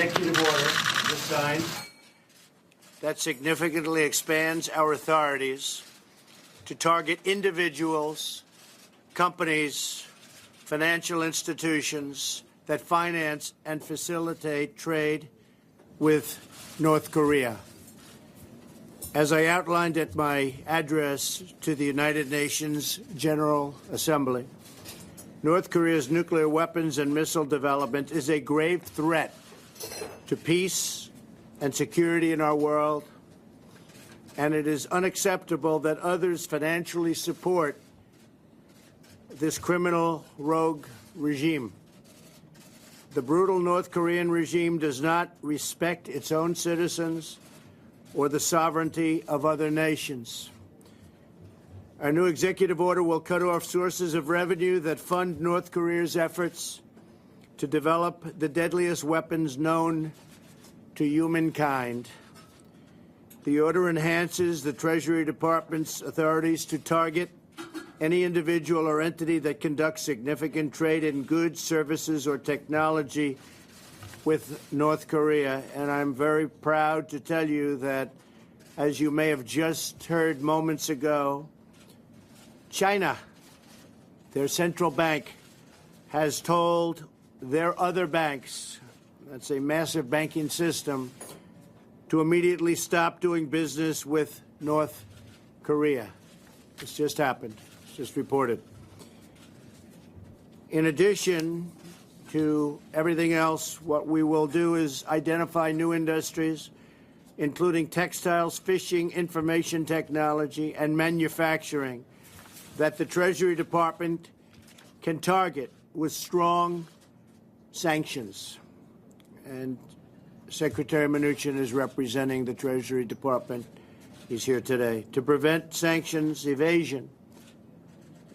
executive order was signed that significantly expands our authorities to target individuals, companies, financial institutions that finance and facilitate trade with North Korea. As I outlined at my address to the United Nations General Assembly, North Korea's nuclear weapons and missile development is a grave threat to peace and security in our world, and it is unacceptable that others financially support this criminal rogue regime. The brutal North Korean regime does not respect its own citizens or the sovereignty of other nations. Our new executive order will cut off sources of revenue that fund North Korea's efforts to develop the deadliest weapons known to humankind. The order enhances the Treasury Department's authorities to target any individual or entity that conducts significant trade in goods, services, or technology with North Korea. And I'm very proud to tell you that, as you may have just heard moments ago, China, their central bank, has told their other banks, that's a massive banking system, to immediately stop doing business with North Korea. This just happened. It's just reported. In addition to everything else, what we will do is identify new industries, including textiles, fishing, information technology, and manufacturing, that the Treasury Department can target with strong sanctions. And Secretary Mnuchin is representing the Treasury Department. He's here today to prevent sanctions evasion.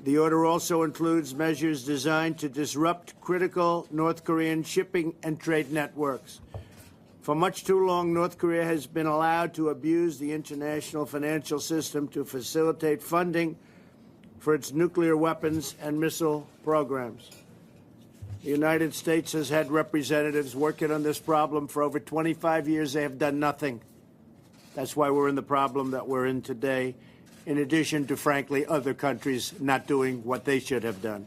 The order also includes measures designed to disrupt critical North Korean shipping and trade networks. For much too long, North Korea has been allowed to abuse the international financial system to facilitate funding for its nuclear weapons and missile programs. The United States has had representatives working on this problem for over 25 years. They have done nothing. That's why we're in the problem that we're in today, in addition to, frankly, other countries not doing what they should have done.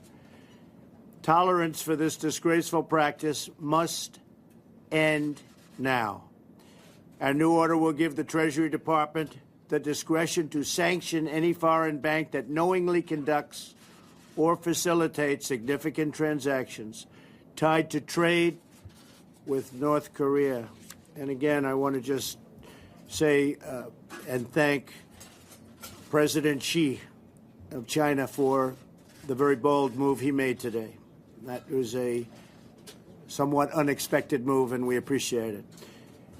Tolerance for this disgraceful practice must end now. Our new order will give the Treasury Department the discretion to sanction any foreign bank that knowingly conducts or facilitates significant transactions tied to trade with North Korea. And again, I want to just say and thank President Xi of China for the very bold move he made today. That was a somewhat unexpected move, and we appreciate it.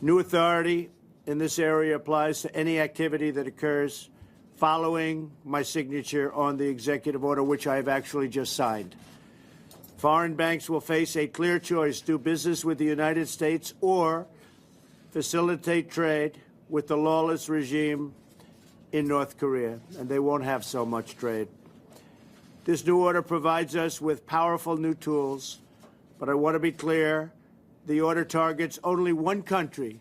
New authority in this area applies to any activity that occurs following my signature on the executive order, which I have actually just signed. Foreign banks will face a clear choice: do business with the United States or facilitate trade with the lawless regime in North Korea, and they won't have so much trade. This new order provides us with powerful new tools, but I want to be clear, the order targets only one country,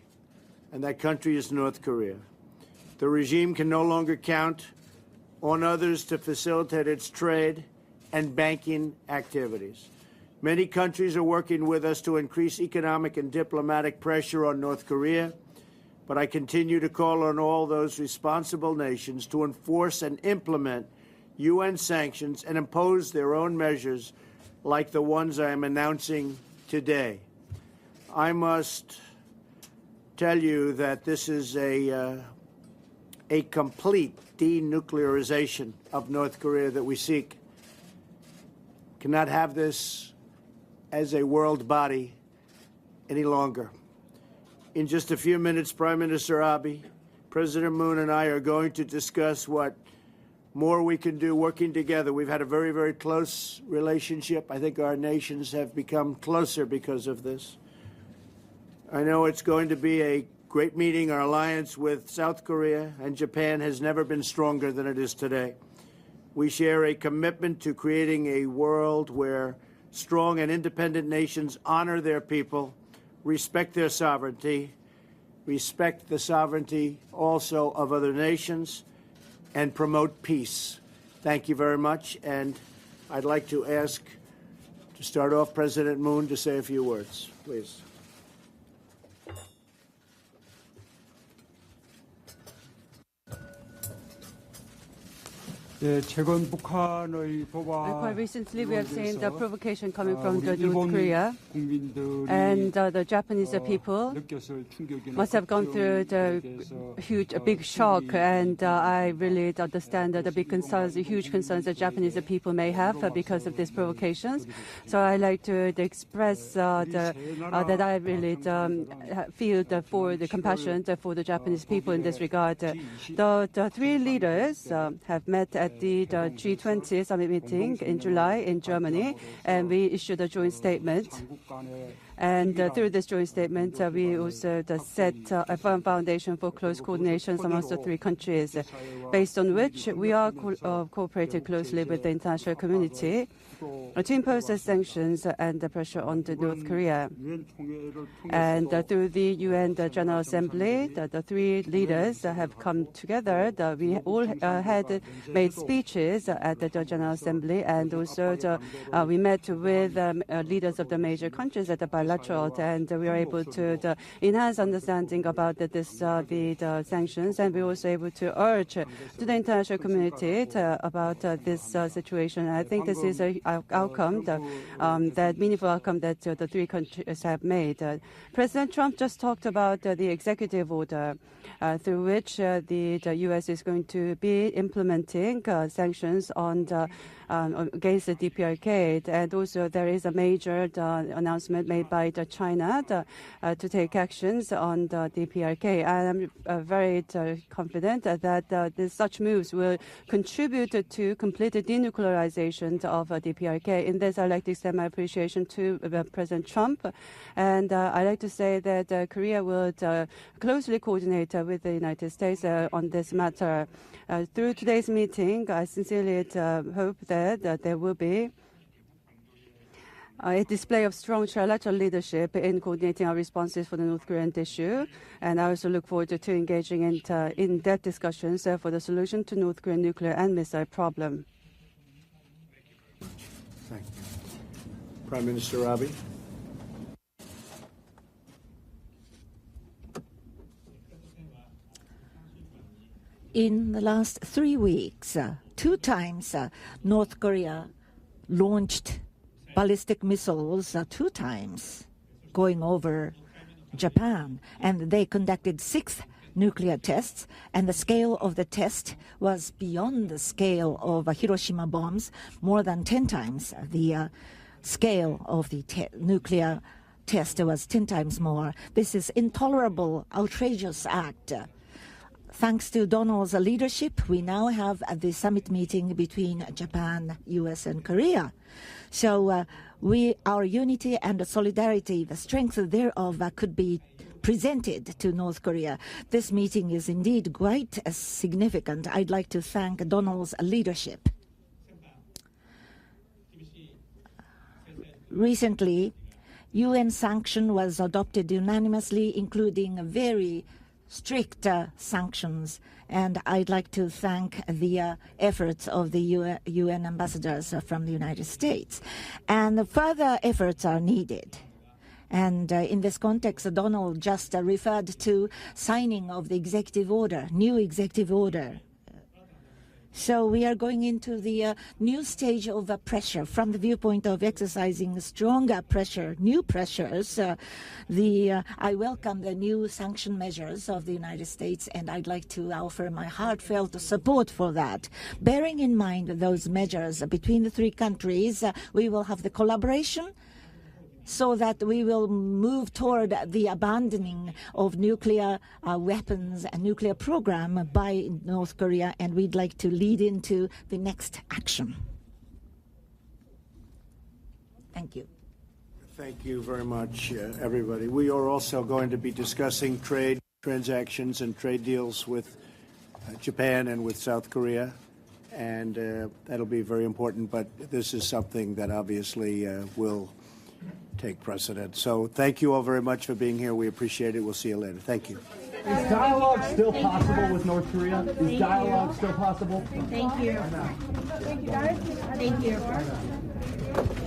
and that country is North Korea. The regime can no longer count on others to facilitate its trade and banking activities. Many countries are working with us to increase economic and diplomatic pressure on North Korea, but I continue to call on all those responsible nations to enforce and implement UN sanctions and impose their own measures like the ones I am announcing today. I must tell you that this is a complete denuclearization of North Korea that we seek. Cannot have this as a world body any longer. In just a few minutes, Prime Minister Abe, President Moon, and I are going to discuss what more we can do working together. We've had a very, very close relationship. I think our nations have become closer because of this. I know it's going to be a great meeting. Our alliance with South Korea and Japan has never been stronger than it is today. We share a commitment to creating a world where strong and independent nations honor their people, respect their sovereignty, respect the sovereignty also of other nations, and promote peace. Thank you very much, and I'd like to ask to start off President Moon to say a few words, please. Quite recently, we have seen the provocation coming from North Korea, and the Japanese people must have gone through a big shock. And I really understand the big concerns, the huge concerns that Japanese people may have because of these provocations. So I like to express that I really feel for the compassion for the Japanese people in this regard. The three leaders have met at the G20 summit meeting in July in Germany, and we issued a joint statement. And through this joint statement, we also set a firm foundation for close coordination amongst the three countries, based on which we are cooperating closely with the international community to impose the sanctions and the pressure on North Korea. And through the UN General Assembly, the three leaders have come together. We all had made speeches at the General Assembly, and also we met with leaders of the major countries at the bilateral, and we were able to enhance understanding about the sanctions, and we were also able to urge to the international community about this situation. I think this is a outcome, that meaningful outcome that the three countries have made. President Trump just talked about the executive order through which the U.S. is going to be implementing sanctions against the DPRK, and also there is a major announcement made by China to take actions on the DPRK. I am very confident that such moves will contribute to complete denuclearization of DPRK. In this, I'd like to extend my appreciation to President Trump, and I'd like to say that Korea will closely coordinate with the United States on this matter. Through today's meeting, I sincerely hope that there will be a display of strong trilateral leadership in coordinating our responses for the North Korean issue. And I also look forward to engaging in in-depth discussions for the solution to North Korean nuclear and missile problem. Thank you. Prime Minister Abe. In the last 3 weeks, 2 times North Korea launched ballistic missiles, 2 times going over Japan, and they conducted 6 nuclear tests, and the scale of the test was beyond the scale of Hiroshima bombs, more than 10 times. The scale of the nuclear test was 10 times more. This is intolerable, outrageous act. Thanks to Donald's leadership, we now have the summit meeting between Japan, U.S., and Korea. So our unity and solidarity, the strength thereof, could be presented to North Korea. This meeting is indeed quite significant. I'd like to thank Donald's leadership. Recently, UN sanction was adopted unanimously, including very strict sanctions, and I'd like to thank the efforts of the UN ambassadors from the United States. And further efforts are needed. And in this context, Donald just referred to signing of the executive order, new executive order. So we are going into the new stage of pressure from the viewpoint of exercising stronger pressure, new pressures. I welcome the new sanction measures of the United States, and I'd like to offer my heartfelt support for that. Bearing in mind those measures between the three countries, we will have the collaboration so that we will move toward the abandoning of nuclear weapons and nuclear program by North Korea, and we'd like to lead into the next action. Thank you. Thank you very much, everybody. We are also going to be discussing trade transactions and trade deals with Japan and with South Korea, and that'll be very important, but this is something that obviously will take precedent. So thank you all very much for being here. We appreciate it. We'll see you later. Thank you. Is dialogue still possible with North Korea? Is dialogue still possible? Thank you. Thank you, guys. Thank you.